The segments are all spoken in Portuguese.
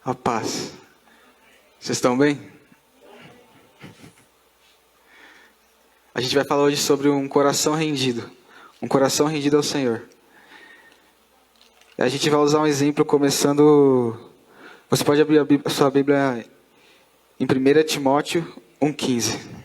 A paz. Vocês estão bem? A gente vai falar hoje sobre um coração rendido. Um coração rendido ao Senhor. A gente vai usar um exemplo começando... Você pode abrir a sua Bíblia em 1 Timóteo 1,15.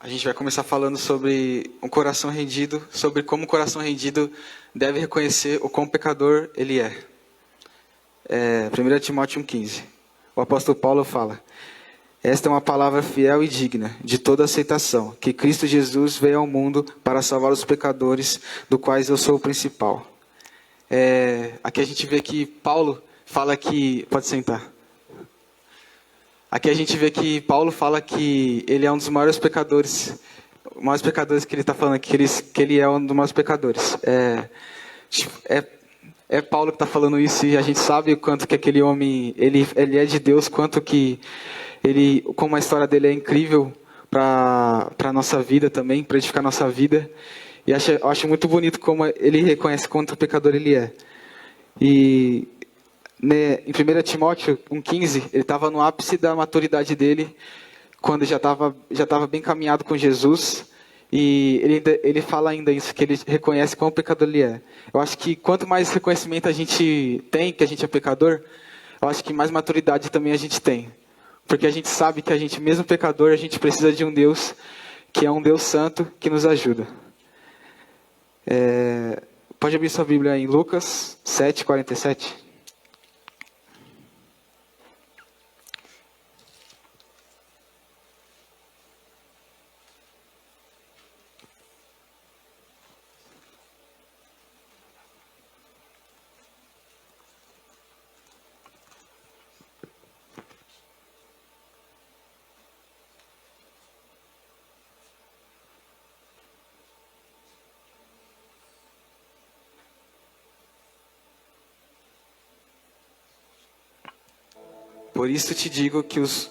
A gente vai começar falando sobre um coração rendido, sobre como o coração rendido deve reconhecer o quão pecador ele é. 1 Timóteo 1,15. O apóstolo Paulo fala: esta é uma palavra fiel e digna de toda aceitação, que Cristo Jesus veio ao mundo para salvar os pecadores, do quais eu sou o principal. Aqui a gente vê que Paulo fala que... Pode sentar. Aqui a gente vê que Paulo fala que ele é um dos maiores pecadores. Os maiores pecadores que ele está falando aqui, que ele é um dos maiores pecadores. É Paulo que está falando isso, e a gente sabe o quanto que aquele homem, ele é de Deus, quanto que como a história dele é incrível para a nossa vida também, para edificar a nossa vida. E eu acho muito bonito como ele reconhece quanto pecador ele é. E em 1 Timóteo 1,15, ele estava no ápice da maturidade dele, quando já estava bem caminhado com Jesus. E ele fala ainda isso, que ele reconhece quão pecador ele é. Eu acho que quanto mais reconhecimento a gente tem, que a gente é pecador, eu acho que mais maturidade também a gente tem. Porque a gente sabe que a gente, mesmo pecador, a gente precisa de um Deus, que é um Deus santo, que nos ajuda. Pode abrir sua Bíblia em Lucas 7:47. Por isso te digo que os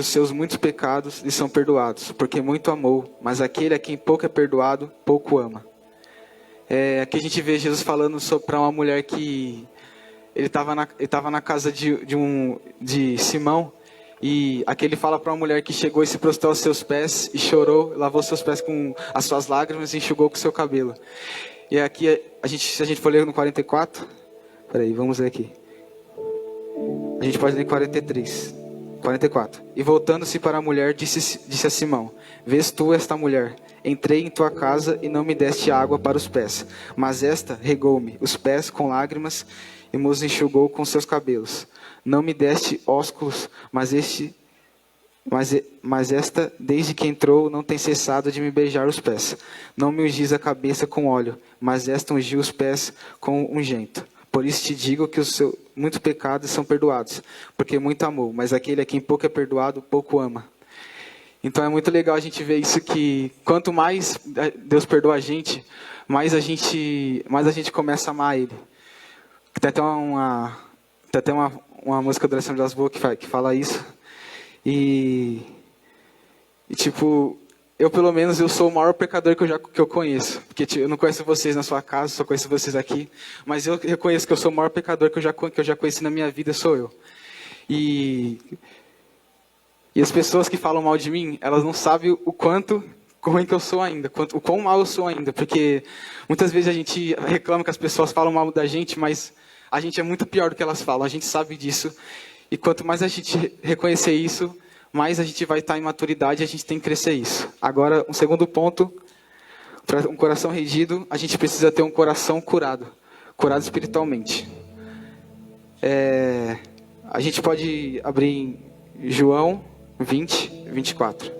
seus muitos pecados lhe são perdoados, porque muito amou, mas aquele a quem pouco é perdoado, pouco ama. Aqui a gente vê Jesus falando para uma mulher que ele estava na casa de Simão, e aqui ele fala para uma mulher que chegou e se prostrou aos seus pés, e chorou, lavou seus pés com as suas lágrimas e enxugou com o seu cabelo. E aqui, se a gente for ler no 44, peraí, vamos ler aqui. A gente pode ler 44. E voltando-se para a mulher, disse a Simão: vês tu esta mulher? Entrei em tua casa e não me deste água para os pés, mas esta regou-me os pés com lágrimas e me os enxugou com seus cabelos. Não me deste ósculos, mas esta, desde que entrou, não tem cessado de me beijar os pés. Não me ungis a cabeça com óleo, mas esta ungiu os pés com ungento. Por isso te digo que os seus muitos pecados são perdoados, porque muito amou, mas aquele a quem pouco é perdoado, pouco ama. Então é muito legal a gente ver isso, que quanto mais Deus perdoa a gente, mais a gente começa a amar Ele. Tem até uma música do Alessandro das Boas que fala isso. E tipo, eu pelo menos eu sou o maior pecador que eu conheço. Porque eu não conheço vocês na sua casa, só conheço vocês aqui. Mas eu reconheço que eu sou o maior pecador que eu já conheci na minha vida, sou eu. E as pessoas que falam mal de mim, elas não sabem o quanto ruim que eu sou ainda, o quão mal eu sou ainda. Porque muitas vezes a gente reclama que as pessoas falam mal da gente, mas a gente é muito pior do que elas falam, a gente sabe disso. E quanto mais a gente reconhecer isso, mais a gente vai estar em maturidade, e a gente tem que crescer isso. Agora, um segundo ponto, para um coração rendido, a gente precisa ter um coração curado espiritualmente. A gente pode abrir em João 20:24.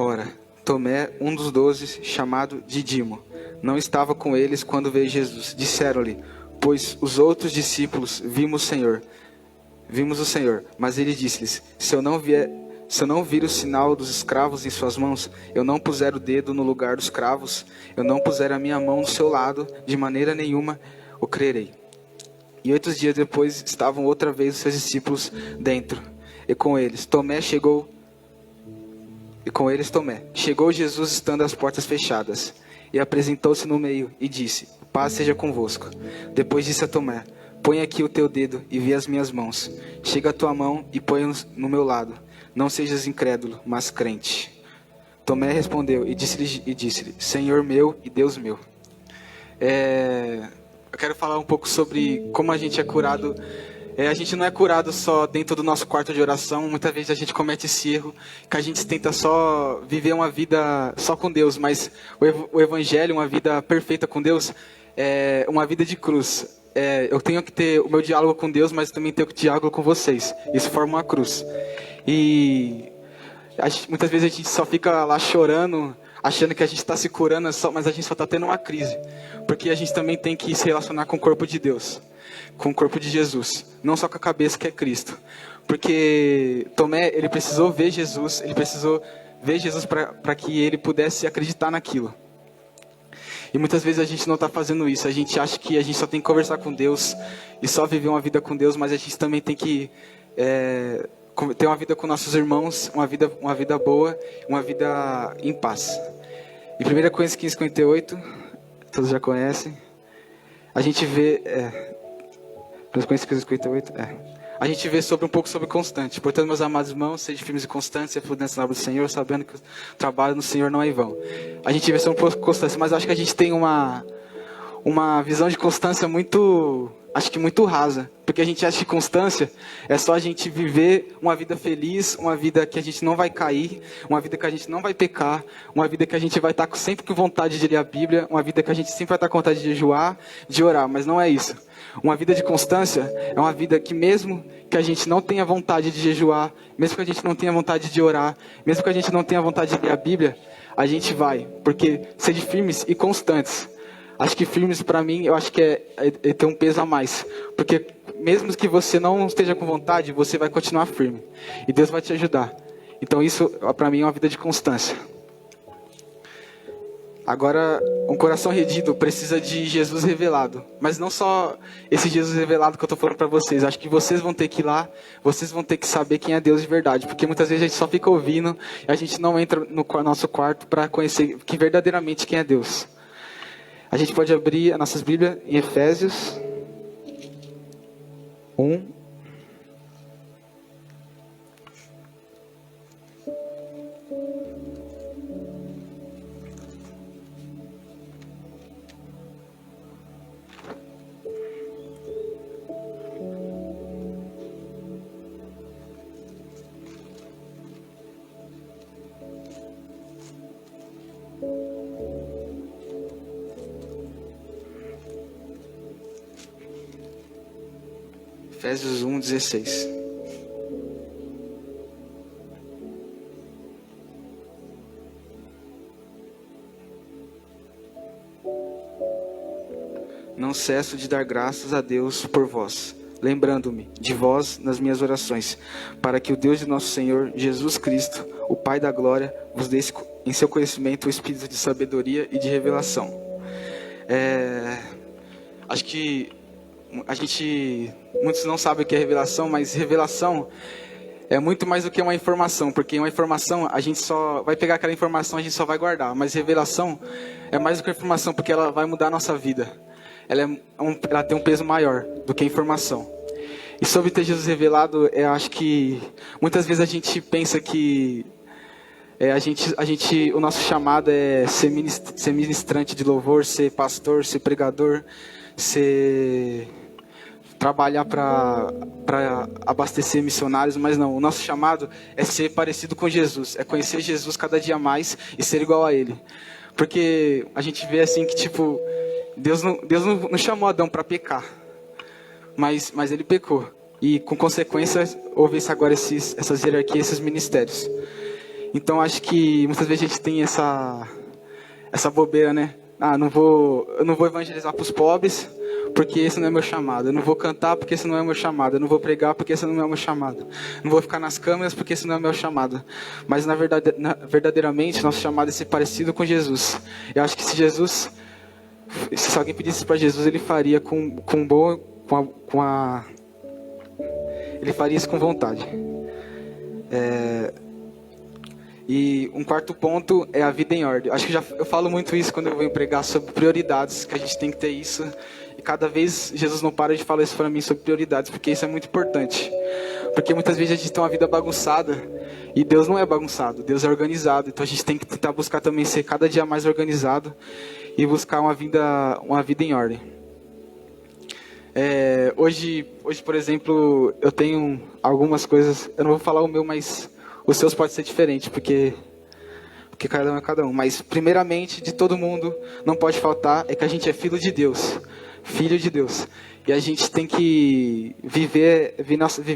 Ora, Tomé, um dos 12, chamado Dídimo, não estava com eles quando veio Jesus. Disseram-lhe, pois os outros discípulos vimos o Senhor. Mas ele disse-lhes, se eu não vir o sinal dos escravos em suas mãos, eu não puser o dedo no lugar dos cravos, eu não puser a minha mão no seu lado, de maneira nenhuma o crerei. E 8 dias depois estavam outra vez os seus discípulos dentro, e com eles Tomé. Chegou Jesus estando as portas fechadas, e apresentou-se no meio, e disse, paz seja convosco. Depois disse a Tomé, põe aqui o teu dedo e vê as minhas mãos. Chega a tua mão e põe no meu lado. Não sejas incrédulo, mas crente. Tomé respondeu e disse-lhe, Senhor meu e Deus meu. Eu quero falar um pouco sobre como a gente é curado. A gente não é curado só dentro do nosso quarto de oração. Muitas vezes a gente comete esse erro, que a gente tenta só viver uma vida só com Deus, mas o evangelho, uma vida perfeita com Deus, é uma vida de cruz. Eu tenho que ter o meu diálogo com Deus, mas também tenho que ter diálogo com vocês. Isso forma uma cruz. E muitas vezes a gente só fica lá chorando, achando que a gente está se curando, mas a gente só está tendo uma crise. Porque a gente também tem que se relacionar com o corpo de Deus, com o corpo de Jesus, não só com a cabeça que é Cristo. Porque Tomé, ele precisou ver Jesus para que ele pudesse acreditar naquilo. E muitas vezes a gente não está fazendo isso. A gente acha que a gente só tem que conversar com Deus e só viver uma vida com Deus, mas a gente também tem que ter uma vida com nossos irmãos, uma vida boa, uma vida em paz. Em 1 Coríntios 15:58, todos já conhecem, a gente vê... 1 Coríntios 15:58, a gente vê um pouco sobre constante. Portanto, meus amados irmãos, sejam firmes e constantes, prudentes na obra do Senhor, sabendo que o trabalho no Senhor não é em vão. A gente vê sobre um pouco de constância, mas acho que a gente tem uma visão de constância muito rasa. Porque a gente acha que constância é só a gente viver uma vida feliz, uma vida que a gente não vai cair, uma vida que a gente não vai pecar, uma vida que a gente vai estar sempre com vontade de ler a Bíblia, uma vida que a gente sempre vai estar com vontade de jejuar, de orar, mas não é isso. Uma vida de constância é uma vida que mesmo que a gente não tenha vontade de jejuar, mesmo que a gente não tenha vontade de orar, mesmo que a gente não tenha vontade de ler a Bíblia, a gente vai. Porque ser firmes e constantes. Acho que firmes para mim, eu acho que é ter um peso a mais. Porque mesmo que você não esteja com vontade, você vai continuar firme. E Deus vai te ajudar. Então isso para mim é uma vida de constância. Agora, um coração rendido precisa de Jesus revelado. Mas não só esse Jesus revelado que eu estou falando para vocês. Acho que vocês vão ter que ir lá, vocês vão ter que saber quem é Deus de verdade. Porque muitas vezes a gente só fica ouvindo e a gente não entra no nosso quarto para conhecer verdadeiramente quem é Deus. A gente pode abrir as nossas Bíblias em Efésios 1. Efésios 1:16. Não cesso de dar graças a Deus por vós, lembrando-me de vós nas minhas orações, para que o Deus de nosso Senhor Jesus Cristo, o Pai da glória, vos dê em seu conhecimento o espírito de sabedoria e de revelação. Acho que muitos não sabem o que é revelação, mas revelação é muito mais do que uma informação, porque uma informação a gente só vai pegar aquela informação, a gente só vai guardar, mas revelação é mais do que informação, porque ela vai mudar a nossa vida. Ela tem um peso maior do que a informação. E sobre ter Jesus revelado, eu acho que muitas vezes a gente pensa que o nosso chamado é ser ministrante de louvor, ser pastor, ser pregador, trabalhar para abastecer missionários, mas não. O nosso chamado é ser parecido com Jesus, é conhecer Jesus cada dia mais e ser igual a Ele. Porque a gente vê assim que Deus não chamou Adão para pecar, mas ele pecou. E com consequência houve agora essas hierarquias, esses ministérios. Então acho que muitas vezes a gente tem essa bobeira, né? Eu não vou evangelizar para os pobres, porque esse não é meu chamado. Eu não vou cantar porque esse não é meu chamado. Eu não vou pregar porque esse não é meu chamado. Não vou ficar nas câmeras porque esse não é meu chamado. Mas na verdade, verdadeiramente, nosso chamado é ser parecido com Jesus. Eu acho que se alguém pedisse para Jesus, ele faria ele faria isso com vontade. E um quarto ponto é a vida em ordem. Acho que eu falo muito isso quando eu venho pregar sobre prioridades, que a gente tem que ter isso. E cada vez Jesus não para de falar isso para mim sobre prioridades, porque isso é muito importante. Porque muitas vezes a gente tem uma vida bagunçada e Deus não é bagunçado, Deus é organizado. Então a gente tem que tentar buscar também ser cada dia mais organizado e buscar uma vida em ordem. Hoje, por exemplo, eu tenho algumas coisas, eu não vou falar o meu, mas os seus pode ser diferente, porque cada um é cada um. Mas primeiramente, de todo mundo, não pode faltar, é que a gente é filho de Deus. Filho de Deus. E a gente tem que viver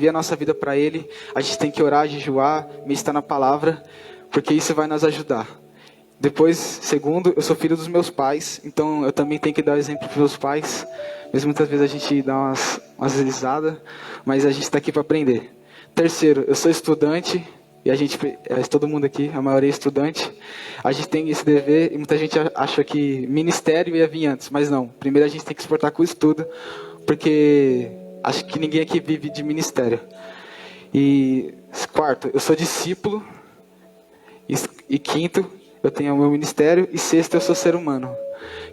a nossa vida para Ele. A gente tem que orar, jejuar, meditar na palavra, porque isso vai nos ajudar. Depois, segundo, eu sou filho dos meus pais, então eu também tenho que dar exemplo para os meus pais. Mesmo muitas vezes a gente dá umas risadas, mas a gente está aqui para aprender. Terceiro, eu sou estudante, e todo mundo aqui, a maioria é estudante. A gente tem esse dever, e muita gente acha que ministério ia vir antes, mas não. Primeiro a gente tem que se portar com o estudo, porque acho que ninguém aqui vive de ministério. E quarto, eu sou discípulo. E quinto, eu tenho o meu ministério. E sexto, eu sou ser humano.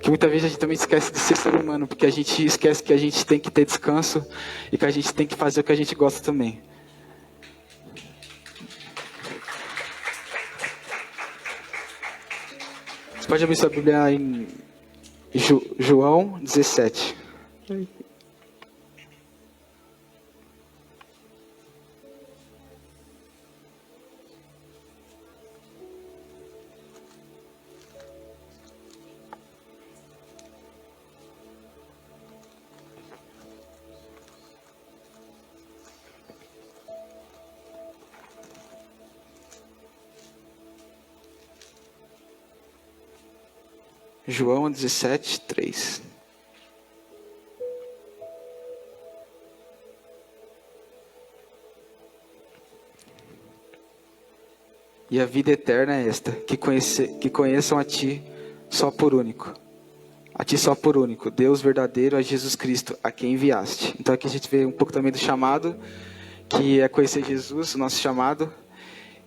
Que muitas vezes a gente também esquece de ser ser humano, porque a gente esquece que a gente tem que ter descanso e que a gente tem que fazer o que a gente gosta também. Você pode abrir sua Bíblia em João 17. João 17, 3. E a vida eterna é esta, que conheçam a Ti só por único. A Ti só por único, Deus verdadeiro, a Jesus Cristo, a quem enviaste. Então aqui a gente vê um pouco também do chamado, que é conhecer Jesus, o nosso chamado.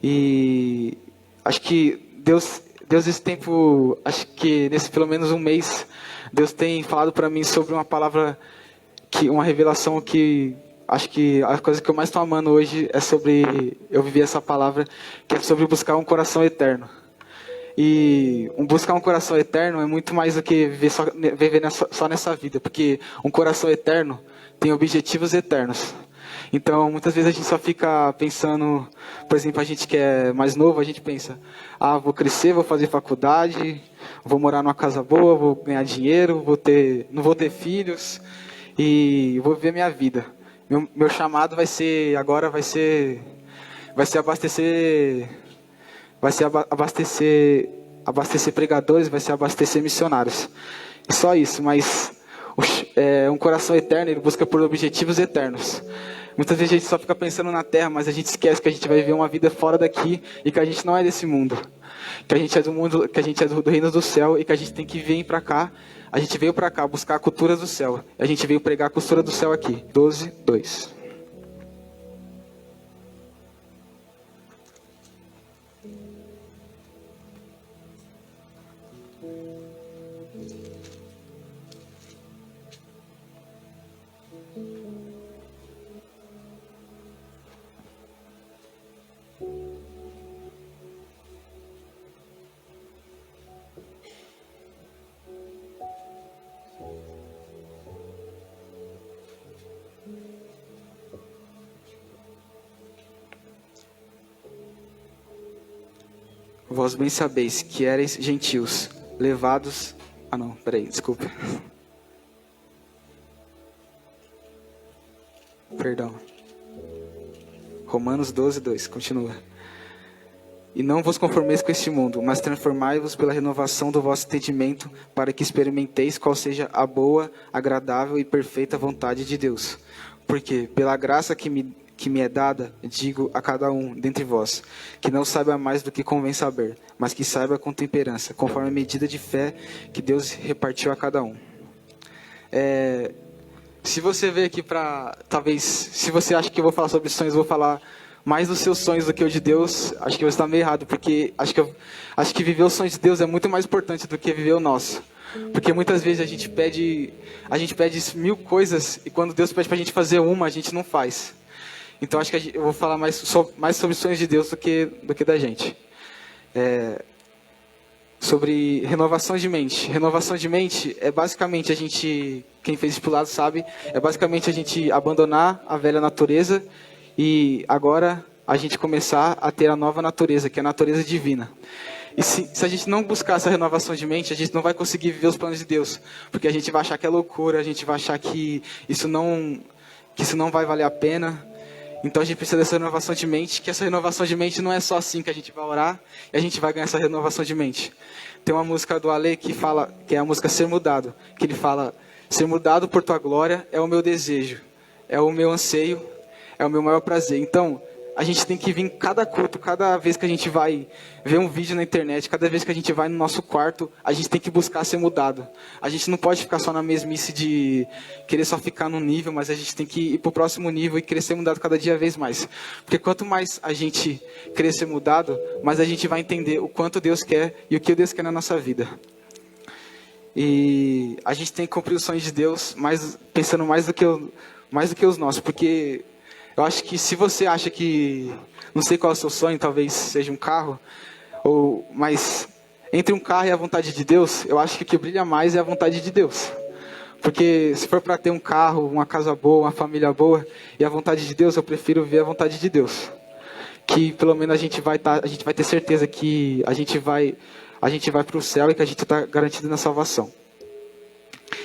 E acho que Deus esse tempo, acho que nesse pelo menos um mês, Deus tem falado para mim sobre uma palavra, uma revelação que acho que a coisa que eu mais estou amando hoje é sobre eu viver essa palavra, que é sobre buscar um coração eterno. E buscar um coração eterno é muito mais do que viver só nessa vida, porque um coração eterno tem objetivos eternos. Então, muitas vezes a gente só fica pensando, por exemplo, a gente que é mais novo, a gente pensa, vou crescer, vou fazer faculdade, vou morar numa casa boa, vou ganhar dinheiro, não vou ter filhos e vou viver minha vida. Meu chamado vai ser abastecer pregadores, vai ser abastecer missionários. E só isso, mas um coração eterno, ele busca por objetivos eternos. Muitas vezes a gente só fica pensando na terra, mas a gente esquece que a gente vai viver uma vida fora daqui e que a gente não é desse mundo. Que a gente é do mundo, que a gente é do reino do céu e que a gente tem que vir para cá. A gente veio para cá buscar a cultura do céu. A gente veio pregar a cultura do céu aqui. 12, 2. Vós bem sabeis que erais gentios, levados... desculpa. Perdão. Romanos 12, 2, continua. E não vos conformeis com este mundo, mas transformai-vos pela renovação do vosso entendimento, para que experimenteis qual seja a boa, agradável e perfeita vontade de Deus. Porque, pela graça que me é dada, digo a cada um dentre vós, que não saiba mais do que convém saber, mas que saiba com temperança, conforme a medida de fé que Deus repartiu a cada um. Se você veio aqui talvez, se você acha que eu vou falar sobre sonhos, eu vou falar mais dos seus sonhos do que o de Deus, acho que você está meio errado, porque acho que viver os sonhos de Deus é muito mais importante do que viver o nosso. Porque muitas vezes a gente pede 1000 coisas, e quando Deus pede para a gente fazer uma, a gente não faz. Então acho que eu vou falar mais sobre sonhos de Deus do que da gente. Sobre renovação de mente. Renovação de mente é basicamente quem fez discipulado sabe, é basicamente a gente abandonar a velha natureza e agora a gente começar a ter a nova natureza, que é a natureza divina. E se a gente não buscar essa renovação de mente, a gente não vai conseguir viver os planos de Deus. Porque a gente vai achar que é loucura, a gente vai achar que isso não vai valer a pena. Então a gente precisa dessa renovação de mente, que essa renovação de mente não é só assim que a gente vai orar e a gente vai ganhar essa renovação de mente. Tem uma música do Ale que é a música Ser Mudado, que ele fala: ser mudado por tua glória é o meu desejo, é o meu anseio, é o meu maior prazer. Então, a gente tem que vir em cada culto, cada vez que a gente vai ver um vídeo na internet, cada vez que a gente vai no nosso quarto, a gente tem que buscar ser mudado. A gente não pode ficar só na mesmice de querer só ficar num nível, mas a gente tem que ir para o próximo nível e querer ser mudado cada dia vez mais. Porque quanto mais a gente querer ser mudado, mais a gente vai entender o quanto Deus quer e o que Deus quer na nossa vida. E a gente tem que cumprir os sonhos de Deus, pensando mais do que os nossos, porque eu acho que se você acha que, não sei qual é o seu sonho, talvez seja um carro, mas entre um carro e a vontade de Deus, eu acho que o que brilha mais é a vontade de Deus. Porque se for para ter um carro, uma casa boa, uma família boa, e a vontade de Deus, eu prefiro ver a vontade de Deus. Que pelo menos a gente vai ter certeza que a gente vai para o céu e que a gente está garantido na salvação.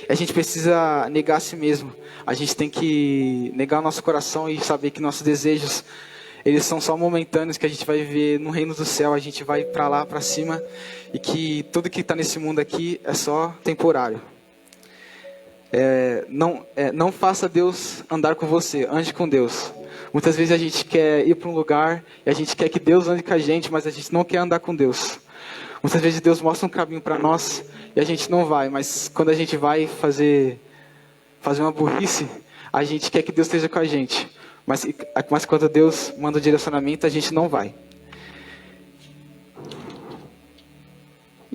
A gente precisa negar a si mesmo. A gente tem que negar o nosso coração e saber que nossos desejos, eles são só momentâneos, que a gente vai viver no reino do céu, a gente vai para lá, para cima, e que tudo que está nesse mundo aqui é só temporário. Não faça Deus andar com você, ande com Deus. Muitas vezes a gente quer ir para um lugar e a gente quer que Deus ande com a gente, mas a gente não quer andar com Deus. Muitas vezes Deus mostra um caminho para nós e a gente não vai, mas quando a gente vai fazer uma burrice, a gente quer que Deus esteja com a gente. Mas quando Deus manda o direcionamento, a gente não vai.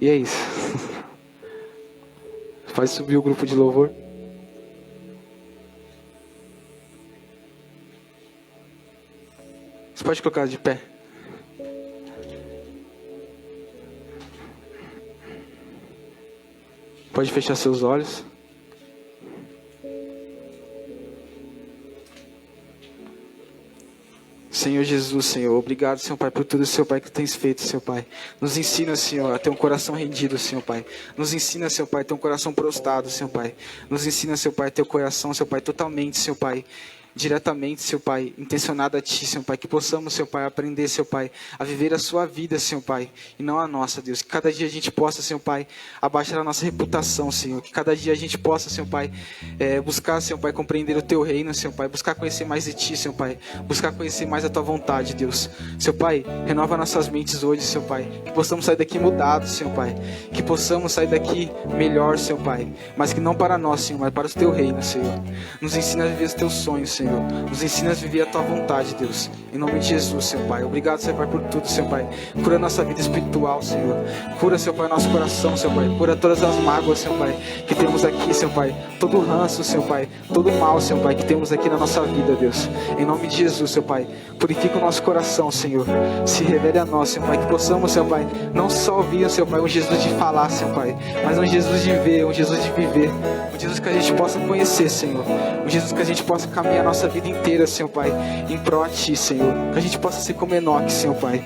E é isso. Pode subir o grupo de louvor. Você pode colocar de pé. Pode fechar seus olhos. Senhor Jesus, Senhor, obrigado, Senhor Pai, por tudo, Senhor Pai, que tens feito, Senhor Pai. Nos ensina, Senhor, a ter um coração rendido, Senhor Pai. Nos ensina, Senhor Pai, a ter um coração prostrado, Senhor Pai. Nos ensina, Senhor Pai, a ter o coração, Senhor Pai, totalmente, Senhor Pai, diretamente, Senhor Pai, intencionado a Ti, Senhor Pai, que possamos, Senhor Pai, aprender, Senhor Pai, a viver a Sua vida, Senhor Pai, e não a nossa, Deus. Que cada dia a gente possa, Senhor Pai, abaixar a nossa reputação, Senhor. Que cada dia a gente possa, Senhor Pai, buscar, Senhor Pai, compreender o Teu reino, Senhor Pai, buscar conhecer mais de Ti, Senhor Pai, buscar conhecer mais a Tua vontade, Deus. Senhor Pai, renova nossas mentes hoje, Senhor Pai, que possamos sair daqui mudados, Senhor Pai, que possamos sair daqui melhor, Senhor Pai, mas que não para nós, Senhor, mas para o Teu reino, Senhor. Nos ensina a viver os Teus sonhos, Senhor. Nos ensina a viver a Tua vontade, Deus. Em nome de Jesus, Senhor Pai. Obrigado, Senhor Pai, por tudo, Senhor Pai. Cura a nossa vida espiritual, Senhor. Cura, Senhor Pai, nosso coração, Senhor Pai. Cura todas as mágoas, Senhor Pai, que temos aqui, Senhor Pai. Todo o ranço, Senhor Pai. Todo o mal, Senhor Pai, que temos aqui na nossa vida, Deus. Em nome de Jesus, Senhor Pai. Purifica o nosso coração, Senhor. Se revele a nós, Senhor Pai. Que possamos, Senhor Pai, não só ouvir, Senhor Pai, um Jesus de falar, Senhor Pai, mas um Jesus de ver, um Jesus de viver. Um Jesus que a gente possa conhecer, Senhor. Um Jesus que a gente possa caminhar a nossa vida inteira, Senhor Pai, em prol a Ti, Senhor. Que a gente possa ser como Enoque, Senhor Pai,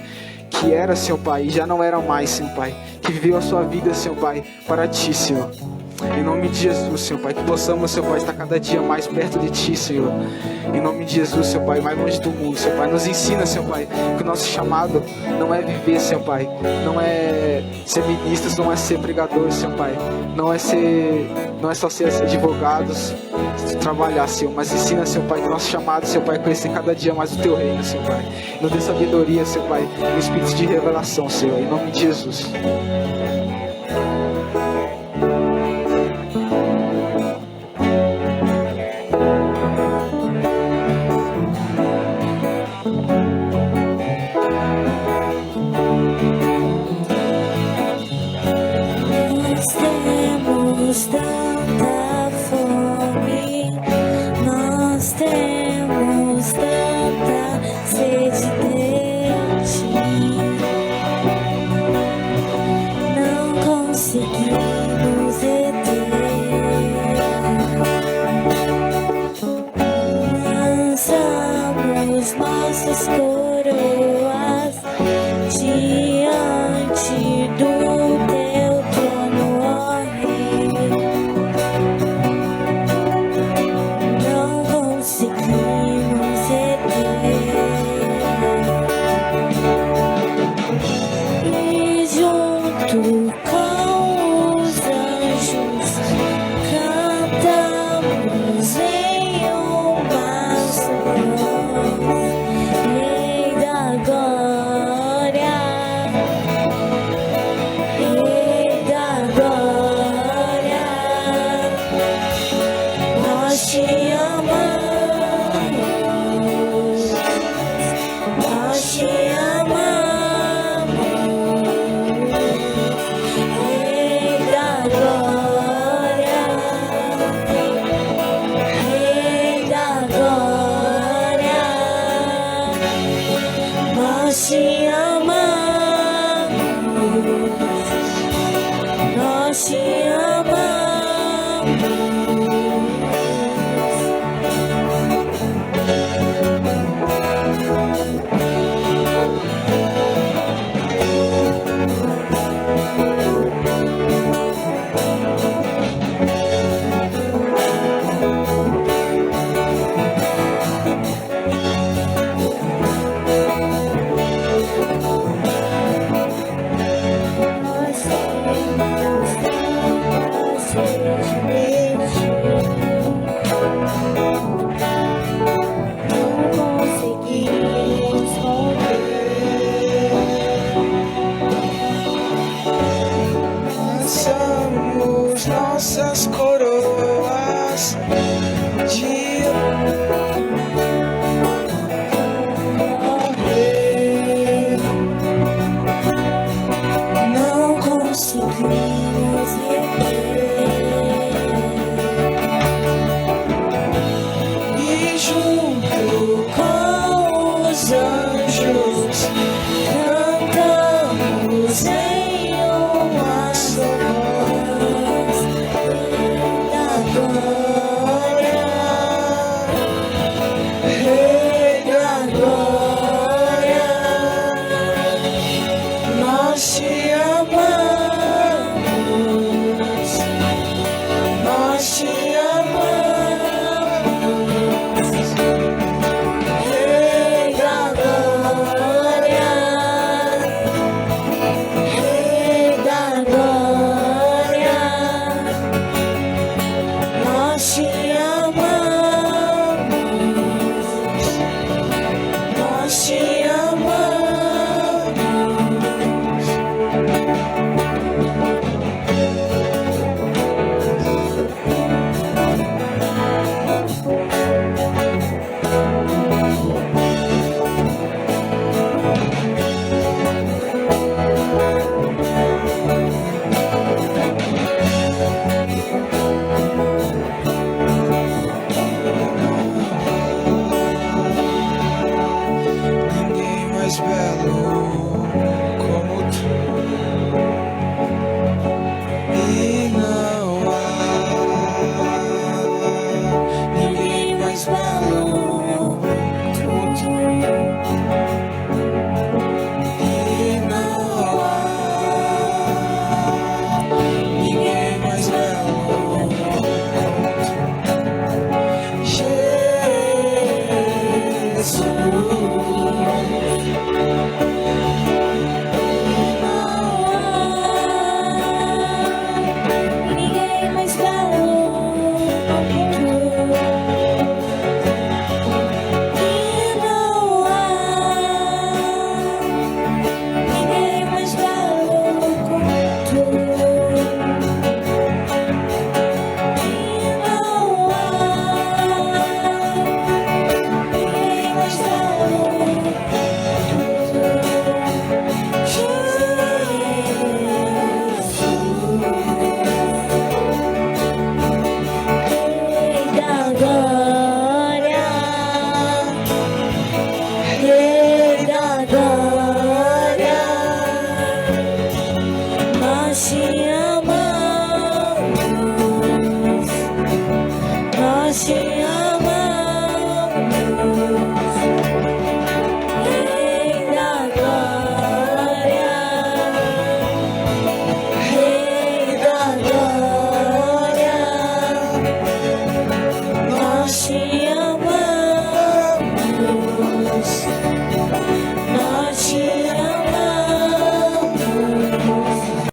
que era, Senhor Pai, e já não era mais, Senhor Pai, que viveu a sua vida, Senhor Pai, para Ti, Senhor. Em nome de Jesus, Senhor Pai, que possamos, Senhor Pai, estar cada dia mais perto de Ti, Senhor. Em nome de Jesus, Senhor Pai, mais longe do mundo, Senhor Pai. Nos ensina, Senhor Pai, que o nosso chamado não é viver, Senhor Pai. Não é ser ministros, não é ser pregadores, Senhor Pai. Não é só ser advogados, trabalhar, Senhor. Mas ensina, Senhor Pai, que o nosso chamado, Senhor Pai, é conhecer cada dia mais o Teu reino, Senhor Pai. Nos dê sabedoria, Senhor Pai, e o espírito de revelação, Senhor. Em nome de Jesus. Tanta fome, nós temos tanta sede de Ti, não conseguimos reter. Lançamos nossas coroas diante do Teu trono, ó Rei. Não conseguimos reter. E junto com os anjos cantamos em uma só voz: Rei da glória, Rei da glória, nós te amamos, nós te amamos, Rei da glória, Rei da glória, nós te amamos, nós te amamos. Nós temos tanta sede de Ti, não conseguimos romper. Lançamos nossas coroas